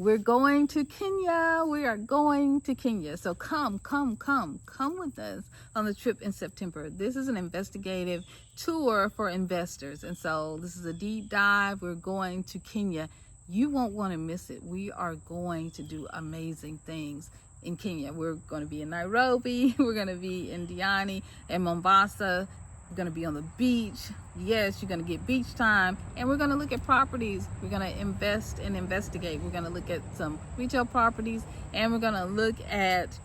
we're going to Kenya. We are going to Kenya. So come with us on the trip in September. This is an investigative tour for investors. And so this is a deep dive. We're going to Kenya. You won't want to miss it. We are going to do amazing things in Kenya. We're going to be in Nairobi. We're going to be in Diani and Mombasa. We're going to be on the beach. Yes, you're going to get beach time. And we're going to look at properties. We're going to invest and investigate. We're going to look at some retail properties, and we're going to look at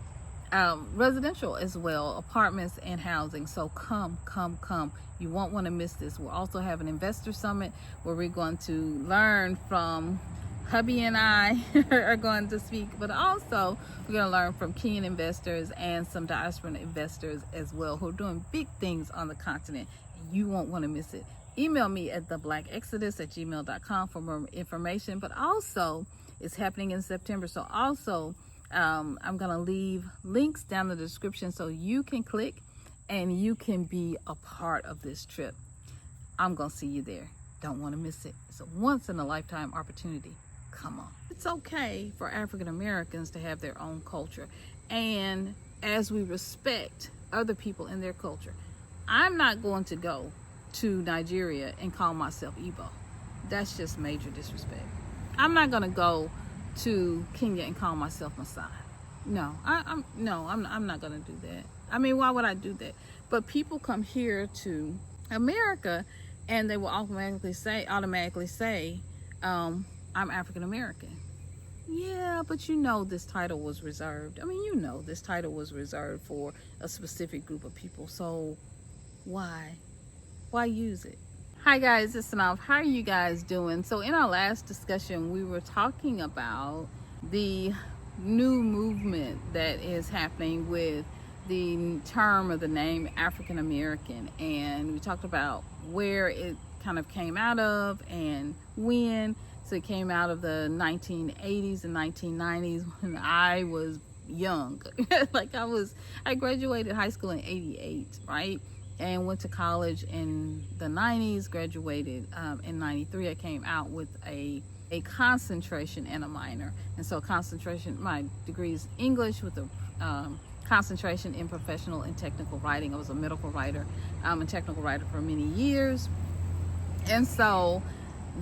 residential as well, apartments and housing. So come. You won't want to miss this. We'll also have an investor summit where we're going to learn from hubby, and I are going to speak, but also we're going to learn from Kenyan investors and some diaspora investors as well, who are doing big things on the continent. You won't want to miss it. Email me at theblackexodus@gmail.com for more information, but also it's happening in September. So also I'm going to leave links down in the description so you can click and you can be a part of this trip. I'm going to see you there. Don't want to miss it. It's a once in a lifetime opportunity. Come on. It's okay for African Americans to have their own culture, and as we respect other people in their culture. I'm not going to go to Nigeria and call myself Igbo. That's just major disrespect. I'm not going to go to Kenya and call myself Maasai. No, I'm not going to do that. I mean, why would I do that? But people come here to America and they will automatically say, I'm African American. Yeah, but you know this title was reserved. I mean, you know this title was reserved for a specific group of people. So why use it? Hi guys, it's SYNOLVE. How are you guys doing? So in our last discussion, we were talking about the new movement that is happening with the term or the name African American, and we talked about where it kind of came out of and when. So it came out of the 1980s and 1990s when I was young. I graduated high school in 88, right? And went to college in the 90s, graduated in 93. I came out with a concentration and a minor. And so my degree is English with a concentration in professional and technical writing. I was a medical writer and technical writer for many years. And so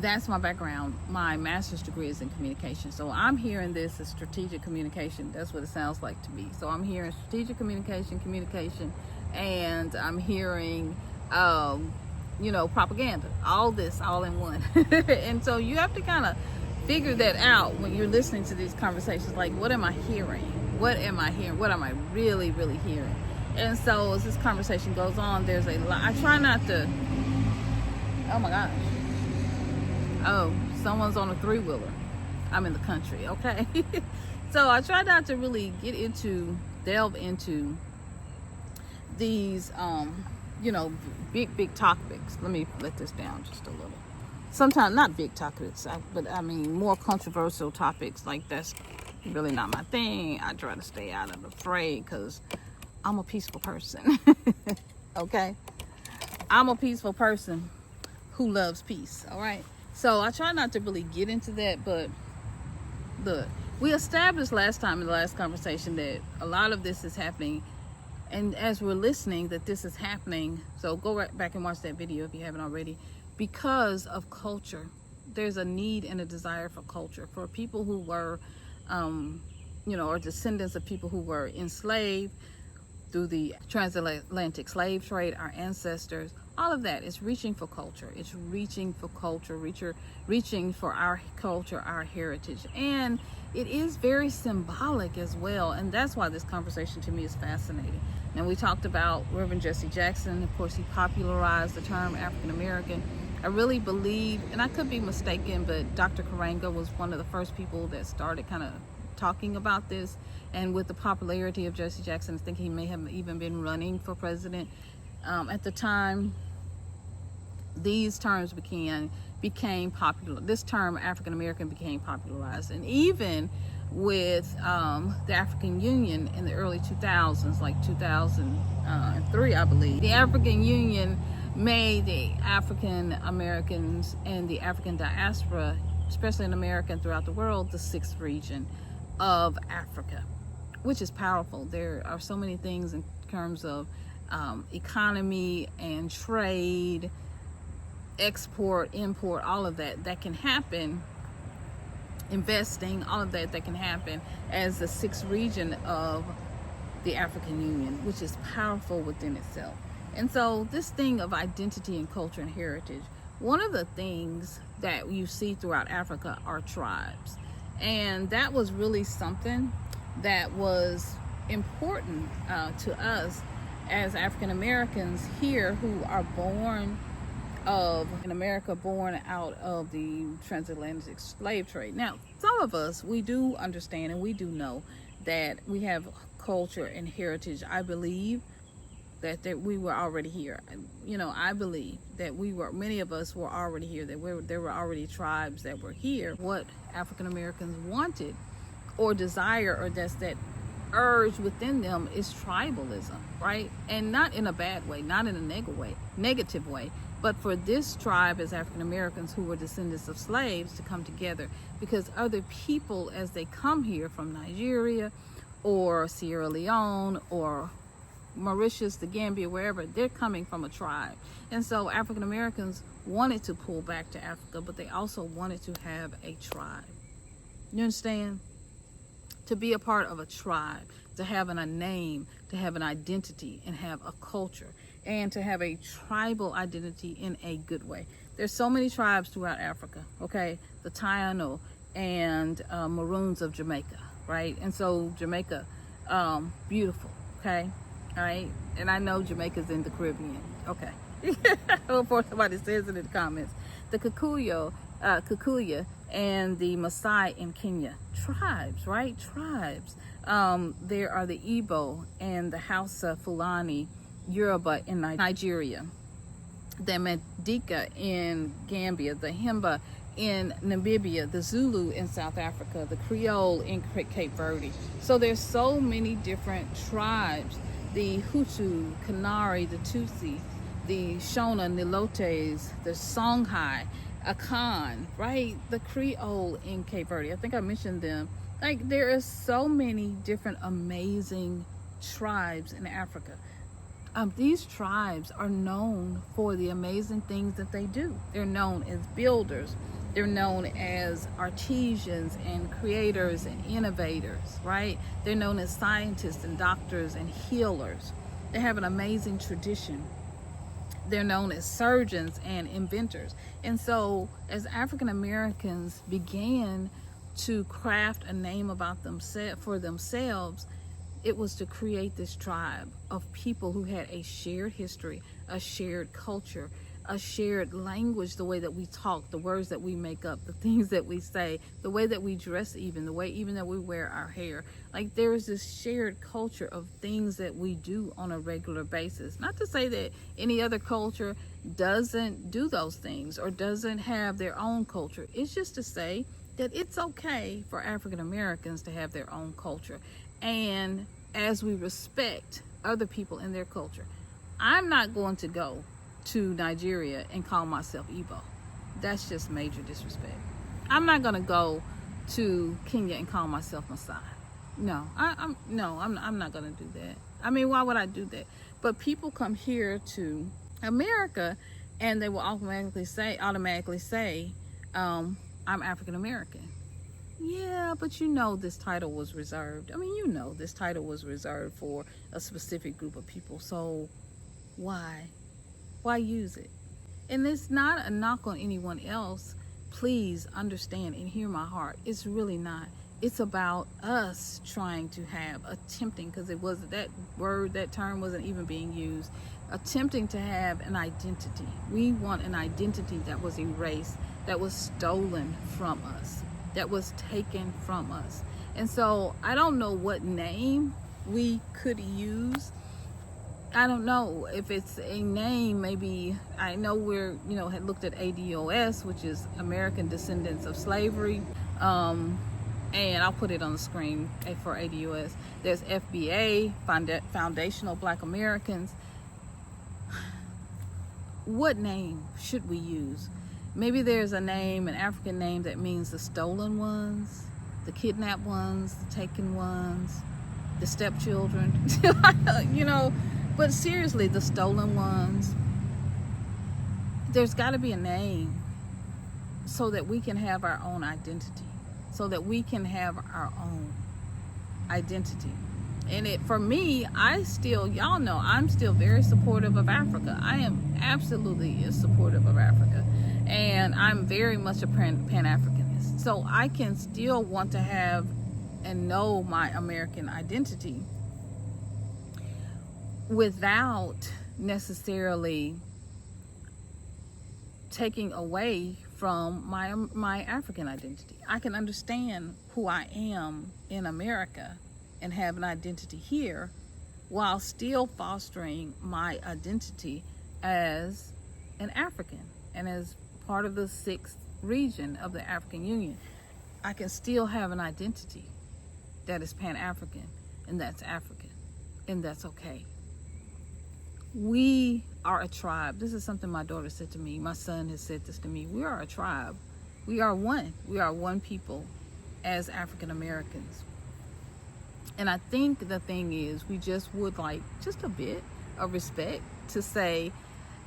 that's my background. My master's degree is in communication. So I'm hearing this as strategic communication. That's what it sounds like to me. So I'm hearing strategic communication, and I'm hearing, propaganda. All this, all in one. And so you have to kind of figure that out when you're listening to these conversations. Like, what am I hearing? What am I hearing? What am I really, really hearing? And so as this conversation goes on, there's a lot. I try not to, oh my gosh. Oh, someone's on a three-wheeler. I'm in the country, okay? So I try not to really delve into these, big topics. Let me let this down just a little. Sometimes not big topics, but I mean more controversial topics. Like, that's really not my thing. I try to stay out of the fray because I'm a peaceful person, okay? I'm a peaceful person who loves peace, all right? So I try not to really get into that, but look, we established last time in the last conversation that a lot of this is happening, and as we're listening that this is happening, so go right back and watch that video if you haven't already, because of culture. There's a need and a desire for culture, for people who were, or descendants of people who were enslaved through the transatlantic slave trade, our ancestors. All of that is reaching for culture. It's reaching for culture, reaching for our culture, our heritage. And it is very symbolic as well. And that's why this conversation to me is fascinating. And we talked about Reverend Jesse Jackson. Of course, he popularized the term African American. I really believe, and I could be mistaken, but Dr. Karenga was one of the first people that started kind of talking about this. And with the popularity of Jesse Jackson, I think he may have even been running for president at the time. These terms became popular. This term African American became popularized, and even with the African Union in the early 2000s, like 2003, I believe, the African Union made the African Americans and the African diaspora especially in America and throughout the world, the 6th region of Africa, which is powerful. There are so many things in terms of economy and trade, export, import, all of that can happen, investing, all of that can happen as the 6th region of the African Union, which is powerful within itself. And so this thing of identity and culture and heritage, one of the things that you see throughout Africa are tribes. And that was really something that was important to us as African Americans here who are born in America, born out of the transatlantic slave trade. Now, some of us, we do understand and we do know that we have culture and heritage. I believe that we were already here. I believe that many of us were already here, that there were already tribes that were here. What African Americans wanted or desire, or that urge within them, is tribalism, right? And not in a bad way, not in a negative way, but for this tribe as African Americans who were descendants of slaves to come together, because other people, as they come here from Nigeria or Sierra Leone or Mauritius, the Gambia, wherever, they're coming from a tribe. And so African Americans wanted to pull back to Africa, but they also wanted to have a tribe. You understand? To be a part of a tribe, to have a name, to have an identity, and have a culture, and to have a tribal identity in a good way. There's so many tribes throughout Africa, okay? The Taino and Maroons of Jamaica, right? And so Jamaica, beautiful, okay? All right, and I know Jamaica's in the Caribbean. Okay, before somebody says it in the comments, the Kikuyu and the Maasai in Kenya, tribes, right? Tribes. There are the Igbo and the Hausa, Fulani, Yoruba in Nigeria, the Mandinka in Gambia, the Himba in Namibia, the Zulu in South Africa, the Creole in Cape Verde. So there's so many different tribes. The Hutu, Kanari, the Tutsi, the Shona, Nilotes, the Songhai, Akan, right? The Creole in Cape Verde. I think I mentioned them. Like, there are so many different amazing tribes in Africa. These tribes are known for the amazing things that they do. They're known as builders. They're known as artisans and creators and innovators, right? They're known as scientists and doctors and healers. They have an amazing tradition. They're known as surgeons and inventors. And so as African Americans began to craft a name about for themselves, it was to create this tribe of people who had a shared history, a shared culture, a shared language, the way that we talk, the words that we make up, the things that we say, the way that we dress, even the way even that we wear our hair. Like, there is this shared culture of things that we do on a regular basis. Not to say that any other culture doesn't do those things or doesn't have their own culture. It's just to say that it's okay for African Americans to have their own culture. And as we respect other people in their culture, I'm not going to go to Nigeria and call myself Igbo. That's just major disrespect. I'm not gonna go to Kenya and call myself Maasai. No, I'm not gonna do that. I mean, why would I do that? But people come here to America and they will automatically say, I'm African American. Yeah, but this title was reserved. I mean, this title was reserved for a specific group of people. So why use it? And it's not a knock on anyone else. Please understand and hear my heart. It's really not. It's about us trying to attempting, because it wasn't, that term wasn't even being used, attempting to have an identity. We want an identity that was erased, that was stolen from us, that was taken from us. And so I don't know what name we could use. I don't know if it's a name. Maybe, I know had looked at ADOS, which is American Descendants of Slavery, and I'll put it on the screen for ADOS. There's FBA, Foundational Black Americans. What name should we use? Maybe there's a name, an African name that means the stolen ones, the kidnapped ones, the taken ones, the stepchildren, you know, but seriously, the stolen ones. There's got to be a name so that we can have our own identity, so that we can have our own identity. And for me, y'all know, I'm still very supportive of Africa. I am absolutely supportive of Africa. And I'm very much a Pan-Africanist. So I can still want to have and know my American identity without necessarily taking away from my African identity. I can understand who I am in America and have an identity here while still fostering my identity as an African and as part of the 6th region of the African Union. I can still have an identity that is Pan-African, and that's African, and that's okay. We are a tribe. This is something my daughter said to me. My son has said this to me. We are a tribe. We are one. We are one people as African Americans. And I think the thing is, we just would like just a bit of respect to say,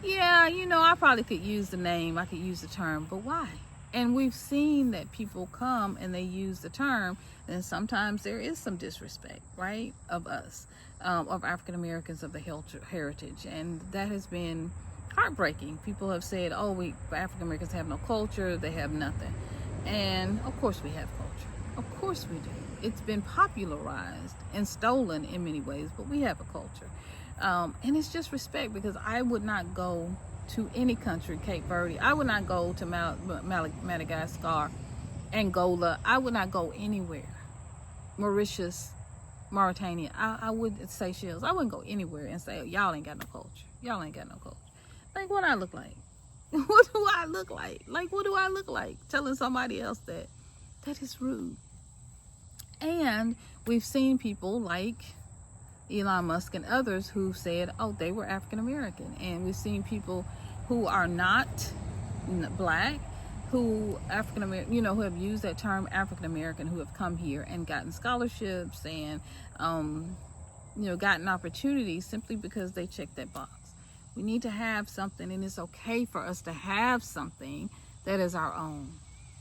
yeah, you know, I probably could use the name, I could use the term, but why? And we've seen that people come and they use the term, and sometimes there is some disrespect, right, of us, of African Americans, of the heritage, and that has been heartbreaking. People have said, oh, African Americans have no culture, they have nothing. And of course we have culture. Of course we do. It's been popularized and stolen in many ways, but we have a culture. And it's just respect, because I would not go to any country, Cape Verde. I would not go to Madagascar, Angola. I would not go anywhere. Mauritius, Mauritania. I would say Seychelles. I wouldn't go anywhere and say, y'all ain't got no culture. Y'all ain't got no culture. Like, what I look like? What do I look like? Like, what do I look like? Telling somebody else that is rude. And we've seen people like Elon Musk and others who said, oh, they were African American. And we've seen people who are not black, who African American, you know, who have used that term African American, who have come here and gotten scholarships and, you know, gotten opportunities simply because they checked that box. We need to have something, and it's okay for us to have something that is our own,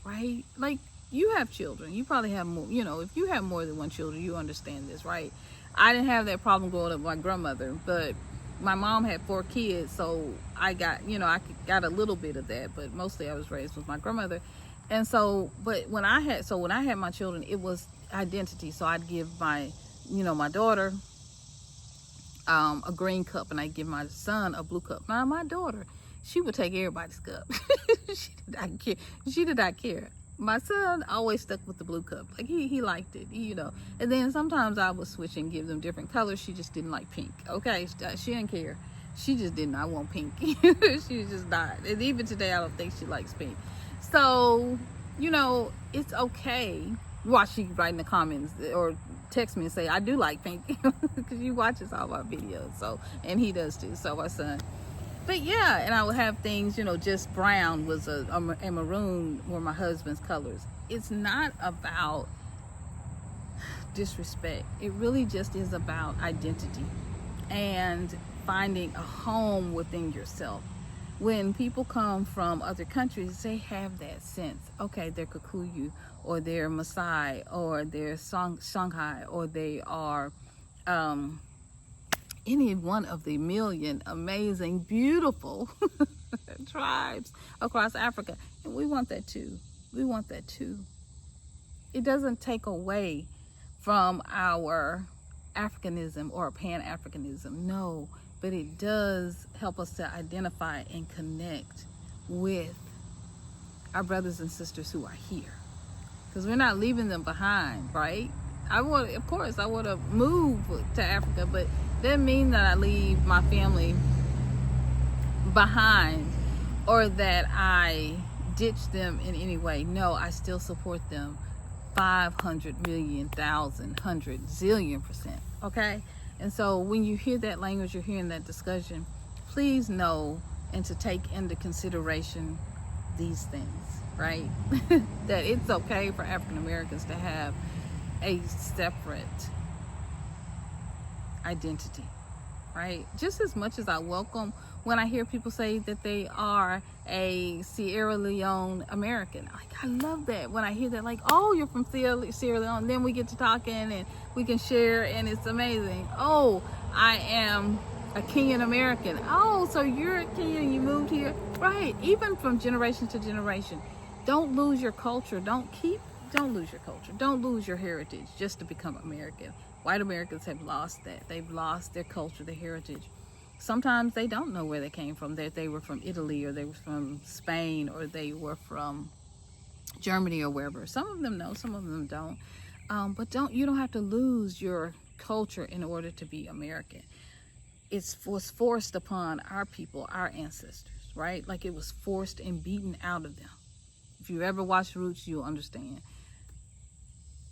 right? Like, you have children. You probably have more, you know, if you have more than one children, you understand this, right? I didn't have that problem growing up with my grandmother, but my mom had 4 kids, so I got, you know, I got a little bit of that, but mostly I was raised with my grandmother. And so, but when I had my children, it was identity. So I'd give my, you know, my daughter a green cup, and I'd give my son a blue cup. Now, my daughter, she would take everybody's cup. She did not care. My son always stuck with the blue cup. Like, he liked it, you know. And then sometimes I would switch and give them different colors. She just didn't like pink. Okay, she didn't care. She just did not want pink. She was just not. And even today, I don't think she likes pink. So, you know, it's okay. Watch, she write in the comments or text me and say, I do like pink, because she watches all my videos. So, and he does too. So my son. But yeah, and I would have things, you know, just brown was a maroon were my husband's colors. It's not about disrespect. It really just is about identity and finding a home within yourself. When people come from other countries, they have that sense. Okay, they're Kikuyu, or they're Maasai, or they're Shanghai, or they are any one of the million amazing, beautiful tribes across Africa. And we want that too. We want that too. It doesn't take away from our Africanism or Pan-Africanism, no, but it does help us to identify and connect with our brothers and sisters who are here, because we're not leaving them behind, right? Of course, I want to move to Africa, but that doesn't mean that I leave my family behind or that I ditch them in any way. No, I still support them 500 million, 1,000, 100, zillion %. Okay? And so when you hear that language, you're hearing that discussion, please know and to take into consideration these things, right? That it's okay for African Americans to have a separate identity, right? Just as much as I welcome when I hear people say that they are a Sierra Leone American. Like, I love that when I hear that, like, oh, you're from Sierra Leone. Then we get to talking and we can share, and it's amazing. Oh, I am a Kenyan American. Oh, so you're a Kenyan, you moved here, right? Even from generation to generation, don't lose your culture. Don't lose your culture. Don't lose your heritage just to become American. White Americans have lost that. They've lost their culture, their heritage. Sometimes they don't know where they came from, that they were from Italy, or they were from Spain, or they were from Germany, or wherever. Some of them know, some of them don't. But you don't have to lose your culture in order to be American. It was forced upon our people, our ancestors, right? Like, it was forced and beaten out of them. If you ever watched Roots, you'll understand.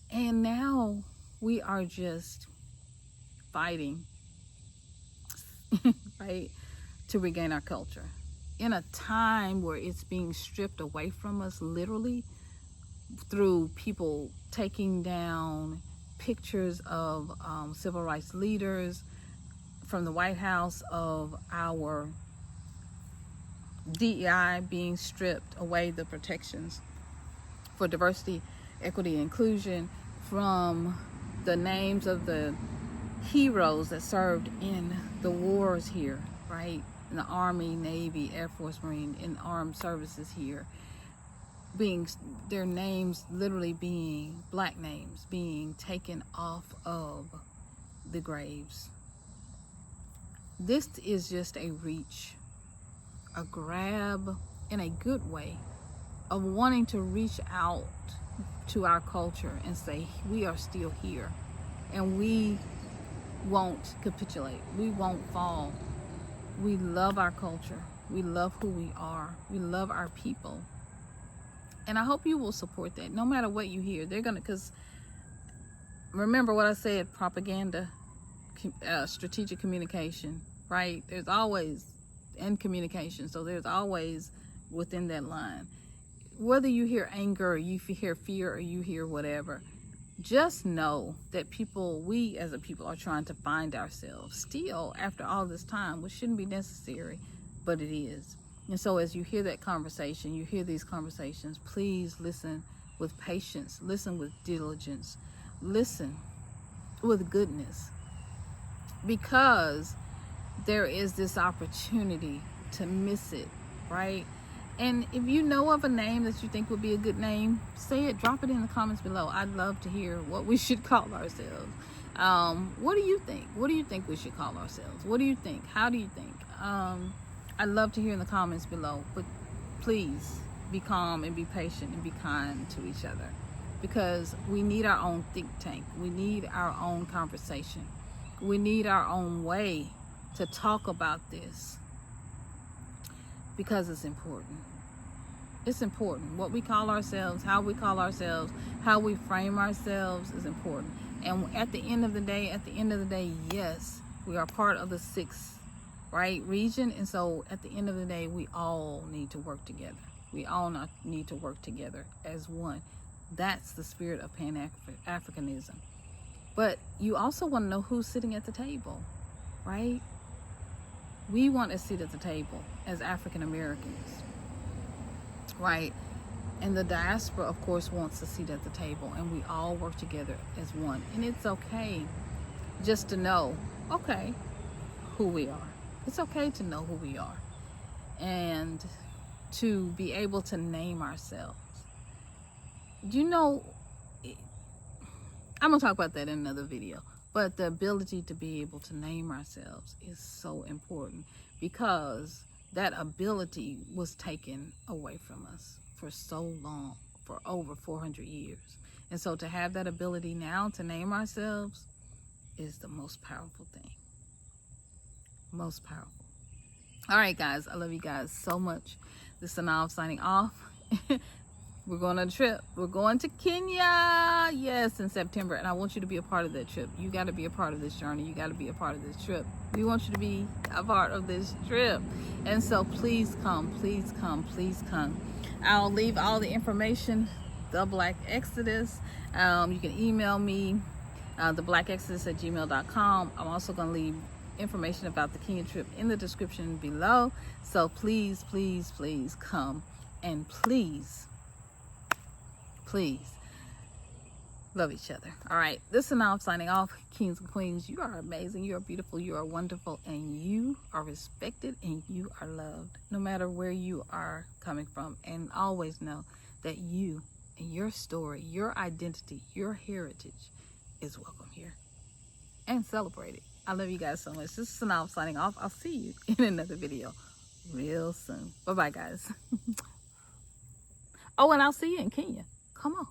And now we are just fighting, right, to regain our culture in a time where it's being stripped away from us, literally, through people taking down pictures of civil rights leaders from the White House, of our DEI being stripped away, the protections for diversity, equity, and inclusion, from the names of the heroes that served in the wars here, right? In the Army, Navy, Air Force, Marine, in armed services here, their names literally being, black names being taken off of the graves. This is just a reach, a grab in a good way, of wanting to reach out to our culture and say, we are still here, and we won't capitulate, we won't fall. We love our culture, we love who we are, we love our people, and I hope you will support that. No matter what you hear, because remember what I said, propaganda, strategic communication, right? There's always, and communication, so there's always within that line, whether you hear anger, or you hear fear, or you hear whatever, just know that we as a people are trying to find ourselves still after all this time, which shouldn't be necessary, but it is. And so as you hear that conversation, you hear these conversations, please listen with patience, listen with diligence, listen with goodness, because there is this opportunity to miss it, right? And if you know of a name that you think would be a good name, say it, drop it in the comments below. I'd love to hear what we should call ourselves. What do you think? What do you think we should call ourselves? What do you think? How do you think? I'd love to hear in the comments below, but please be calm and be patient and be kind to each other, because we need our own think tank. We need our own conversation. We need our own way to talk about this, because it's important. It's important. What we call ourselves, how we call ourselves, how we frame ourselves is important. And at the end of the day, yes, we are part of the 6th, right, region. And so at the end of the day, we all need to work together. We all need to work together as one. That's the spirit of Pan-Africanism. But you also want to know who's sitting at the table, right? We want a seat at the table as African Americans, right? And the diaspora, of course, wants a seat at the table, and we all work together as one. And it's okay just to know, okay, who we are. It's okay to know who we are, and to be able to name ourselves. You know, I'm gonna talk about that in another video, but the ability to be able to name ourselves is so important, because that ability was taken away from us for so long, for over 400 years. And so to have that ability now to name ourselves is the most powerful thing. Most powerful. All right, guys, I love you guys so much. This is SYNOLVE signing off. We're going on a trip. We're going to Kenya, yes, in September, and I want you to be a part of that trip. You got to be a part of this journey. You got to be a part of this trip. We want you to be a part of this trip. And so please come, please come, please come. I'll leave all the information, the Black Exodus. You can email me, theblackexodus@gmail.com. I'm also going to leave information about the Kenya trip in the description below. So please, please, please come, and please love each other. All right, this is now signing off. Kings and queens, you are amazing, you are beautiful, you are wonderful, and you are respected, and you are loved, no matter where you are coming from. And always know that you and your story, your identity, your heritage is welcome here, and celebrate it. I love you guys so much. This is SYNOLVE signing off. I'll see you in another video real soon. Bye bye, guys. Oh, and I'll see you in Kenya. Come on.